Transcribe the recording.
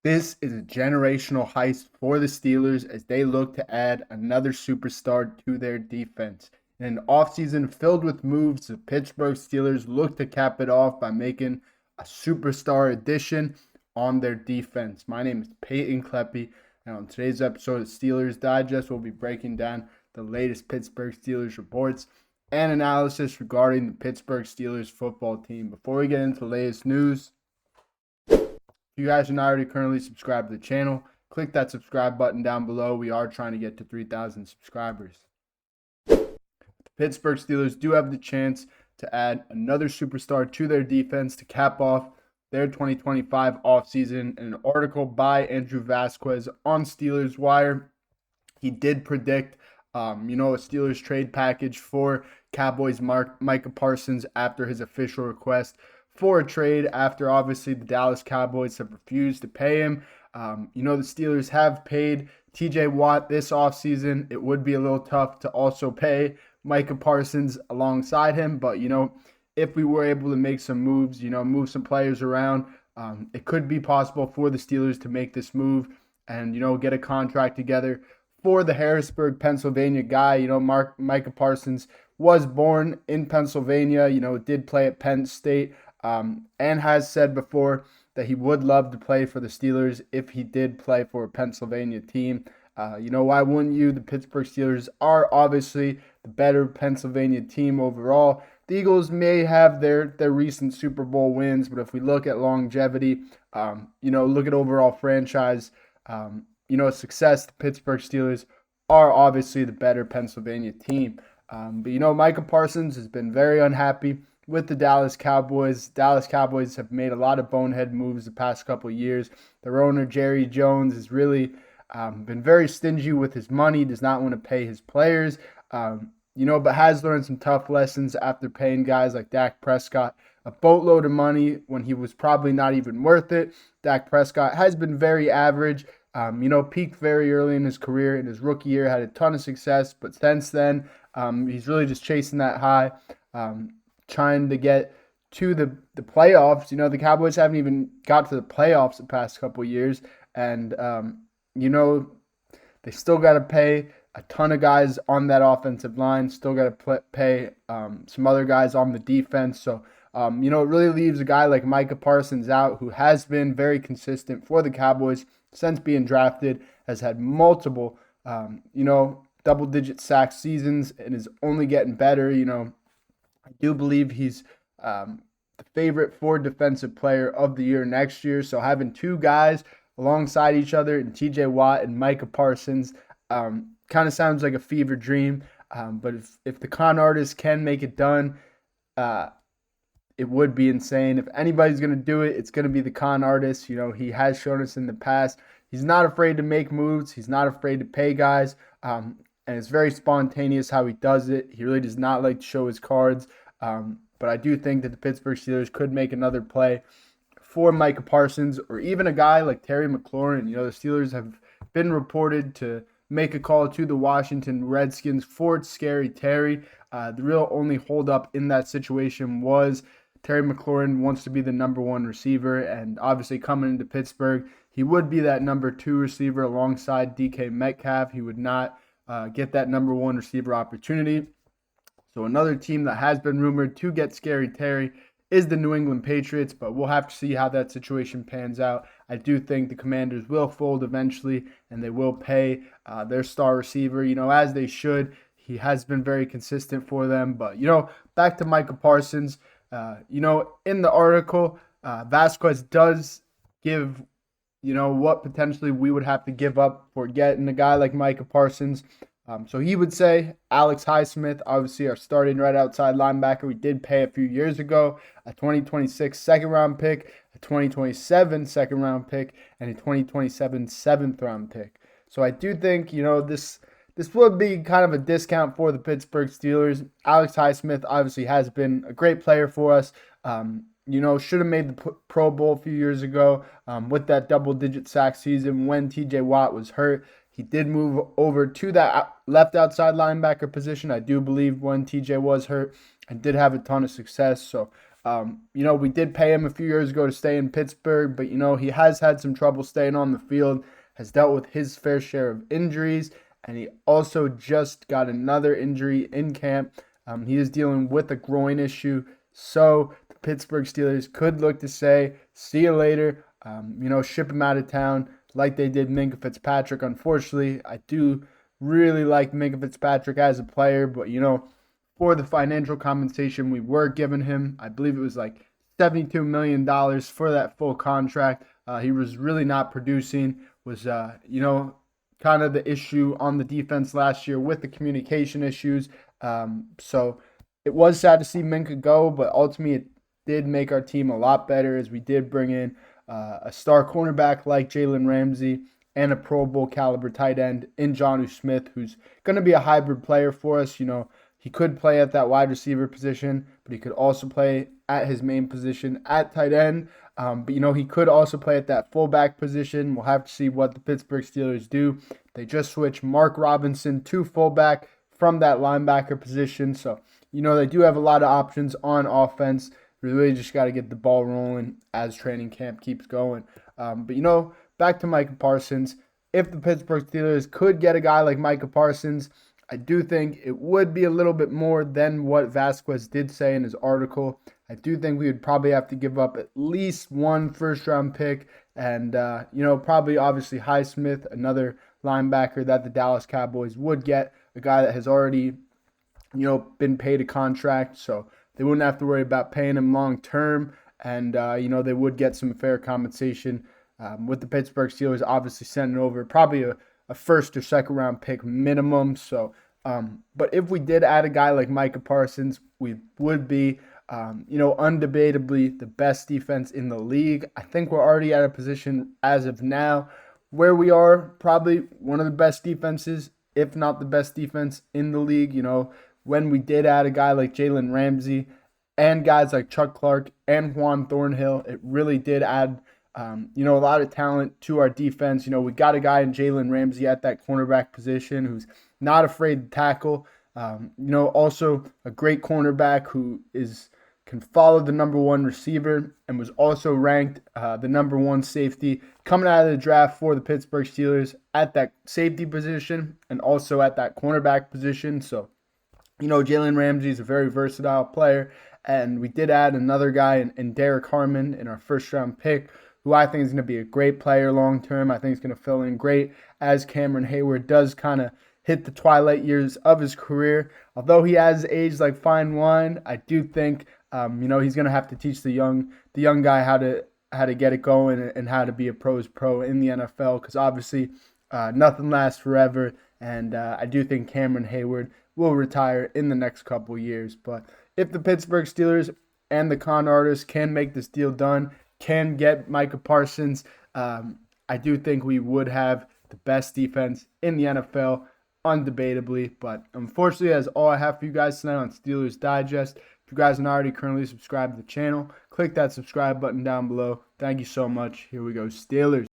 This is a generational heist for the Steelers as they look to add another superstar to their defense. In an offseason filled with moves, the Pittsburgh Steelers look to cap it off by making a superstar addition on their defense. My name is Peyton Kleppe, and on today's episode of Steelers Digest, we'll be breaking down the latest Pittsburgh Steelers reports and analysis regarding the Pittsburgh Steelers football team. Before we get into the latest news, if you guys are not already currently subscribed to the channel, click that subscribe button down below. We are trying to get to 3,000 subscribers. The Pittsburgh Steelers do have the chance to add another superstar to their defense to cap off their 2025 offseason. In an article by Andrew Vasquez on Steelers Wire, he did predict a Steelers trade package for Cowboys Micah Parsons after his official request for a trade, after obviously the Dallas Cowboys have refused to pay him. The Steelers have paid TJ Watt this offseason. It would be a little tough to also pay Micah Parsons alongside him, but if we were able to make some moves, move some players around, it could be possible for the Steelers to make this move and get a contract together for the Harrisburg, Pennsylvania guy. Micah Parsons was born in Pennsylvania, did play at Penn State, and has said before that he would love to play for the Steelers if he did play for a Pennsylvania team. Why wouldn't you? The Pittsburgh Steelers are obviously the better Pennsylvania team overall. The Eagles may have their recent Super Bowl wins, but if we look at longevity, look at overall franchise, success, the Pittsburgh Steelers are obviously the better Pennsylvania team. But Micah Parsons has been very unhappy with the Dallas Cowboys. Dallas Cowboys have made a lot of bonehead moves the past couple of years. Their owner, Jerry Jones, has really been very stingy with his money, does not want to pay his players, but has learned some tough lessons after paying guys like Dak Prescott a boatload of money when he was probably not even worth it. Dak Prescott has been very average, peaked very early in his career. In his rookie year, had a ton of success, but since then, he's really just chasing that high, trying to get to the playoffs. The Cowboys haven't even got to the playoffs the past couple of years, and they still got to pay a ton of guys on that offensive line, still got to pay some other guys on the defense. So it really leaves a guy like Micah Parsons out, who has been very consistent for the Cowboys since being drafted, has had multiple double-digit sack seasons, and is only getting better. I do believe he's the favorite for Defensive Player of the Year next year. So having two guys alongside each other in TJ Watt and Micah Parsons kind of sounds like a fever dream. But if the con artist can make it done, it would be insane. If anybody's going to do it, it's going to be the con artist. He has shown us in the past he's not afraid to make moves. He's not afraid to pay guys. And it's very spontaneous how he does it. He really does not like to show his cards. But I do think that the Pittsburgh Steelers could make another play for Micah Parsons, or even a guy like Terry McLaurin. The Steelers have been reported to make a call to the Washington Redskins for Scary Terry. The real only holdup in that situation was Terry McLaurin wants to be the number one receiver, and obviously coming into Pittsburgh, he would be that number two receiver alongside DK Metcalf. He would not get that number one receiver opportunity. So another team that has been rumored to get Scary Terry is the New England Patriots, but we'll have to see how that situation pans out. I do think the Commanders will fold eventually, and they will pay their star receiver, as they should. He has been very consistent for them. But, back to Micah Parsons. In the article, Vasquez does give, what potentially we would have to give up for getting a guy like Micah Parsons. So he would say Alex Highsmith, obviously our starting right outside linebacker, we did pay a few years ago, a 2026 second-round pick, a 2027 second-round pick, and a 2027 seventh-round pick. So I do think, this would be kind of a discount for the Pittsburgh Steelers. Alex Highsmith obviously has been a great player for us. Should have made the Pro Bowl a few years ago with that double-digit sack season when TJ Watt was hurt. He did move over to that left outside linebacker position, I do believe, when TJ was hurt, and did have a ton of success. So, We did pay him a few years ago to stay in Pittsburgh, but, he has had some trouble staying on the field, has dealt with his fair share of injuries, and he also just got another injury in camp. He is dealing with a groin issue, so the Pittsburgh Steelers could look to say, see you later, ship him out of town like they did Minkah Fitzpatrick. Unfortunately, I do really like Minkah Fitzpatrick as a player, but, for the financial compensation we were giving him, I believe it was like $72 million for that full contract. He was really not producing, was, kind of the issue on the defense last year with the communication issues. So it was sad to see Minkah go, but ultimately it did make our team a lot better as we did bring in a star cornerback like Jalen Ramsey and a Pro Bowl caliber tight end in Jonnu Smith, who's going to be a hybrid player for us. He could play at that wide receiver position, but he could also play at his main position at tight end. But he could also play at that fullback position. We'll have to see what the Pittsburgh Steelers do. They just switched Mark Robinson to fullback from that linebacker position. So, they do have a lot of options on offense. We really just got to get the ball rolling as training camp keeps going. But, back to Micah Parsons. If the Pittsburgh Steelers could get a guy like Micah Parsons, I do think it would be a little bit more than what Vasquez did say in his article. I do think we would probably have to give up at least one first-round pick and, probably obviously Highsmith, another linebacker that the Dallas Cowboys would get, a guy that has already, been paid a contract, so they wouldn't have to worry about paying him long-term, and, they would get some fair compensation with the Pittsburgh Steelers obviously sending over probably a first or second round pick minimum. So, but if we did add a guy like Micah Parsons, we would be, undebatably the best defense in the league. I think we're already at a position as of now where we are probably one of the best defenses, if not the best defense in the league. When we did add a guy like Jalen Ramsey and guys like Chuck Clark and Juan Thornhill, it really did add a lot of talent to our defense. We got a guy in Jalen Ramsey at that cornerback position who's not afraid to tackle. Also a great cornerback who can follow the number one receiver and was also ranked the number one safety coming out of the draft for the Pittsburgh Steelers at that safety position and also at that cornerback position. So, Jalen Ramsey is a very versatile player. And we did add another guy in Derek Harmon in our first-round pick, who I think is going to be a great player long-term. I think he's going to fill in great as Cameron Heyward does kind of hit the twilight years of his career. Although he has aged like fine wine, I do think, he's going to have to teach the young guy how to get it going and how to be a pro's pro in the NFL, because obviously nothing lasts forever. And I do think Cameron Heyward will retire in the next couple years. But if the Pittsburgh Steelers and the con artists can make this deal done, can get Micah Parsons, I do think we would have the best defense in the NFL, undebatably. But unfortunately, that's all I have for you guys tonight on Steelers Digest. If you guys are not already currently subscribed to the channel, click that subscribe button down below. Thank you so much. Here we go, Steelers.